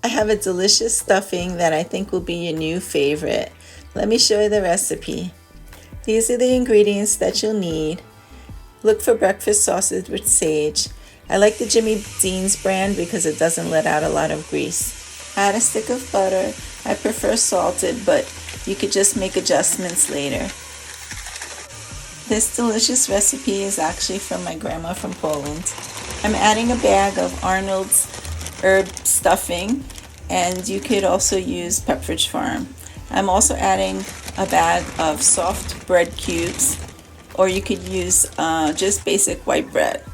I have a delicious stuffing that I think will be your new favorite. Let me show you the recipe. These are the ingredients that you'll need. Look for breakfast sausage with sage. I like the Jimmy Dean's brand because it doesn't let out a lot of grease. Add a stick of butter. I prefer salted, but you could just make adjustments later. This delicious recipe is actually from my grandma from Poland. I'm adding a bag of Arnold's herb stuffing, and you could also use Pepperidge Farm. I'm also adding a bag of soft bread cubes, or you could use just basic white bread.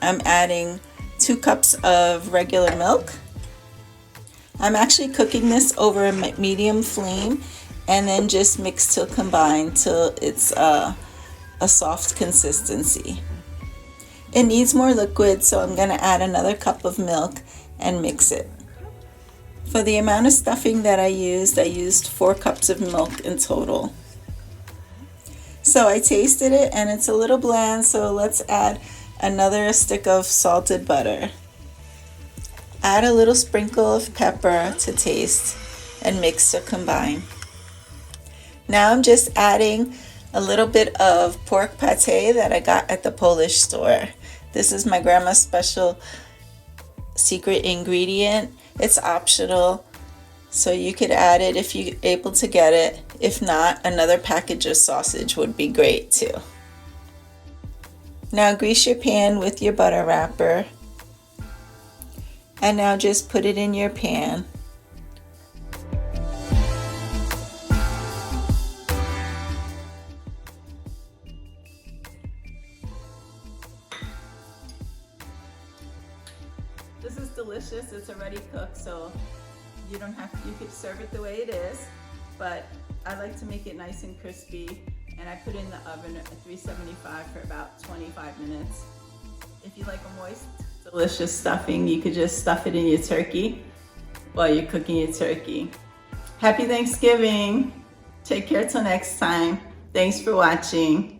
I'm adding 2 cups of regular milk. I'm actually cooking this over a medium flame and then just mix till combined till it's a soft consistency. It needs more liquid, so I'm going to add another cup of milk and mix it. For the amount of stuffing that I used 4 cups of milk in total. So I tasted it and it's a little bland, so let's add another stick of salted butter. Add a little sprinkle of pepper to taste and mix to combine. Now I'm just adding a little bit of pork pate that I got at the Polish store. This is my grandma's special secret ingredient. It's optional, so you could add it if you're able to get it. If not, another package of sausage would be great too. Now grease your pan with your butter wrapper. And now just put it in your pan. This is delicious. It's already cooked, so you could serve it the way it is, but I like to make it nice and crispy, and I put it in the oven at 375 for about 25 minutes. If you like a moist, delicious stuffing, you could just stuff it in your turkey while you're cooking your turkey. Happy Thanksgiving. Take care till next time. Thanks for watching.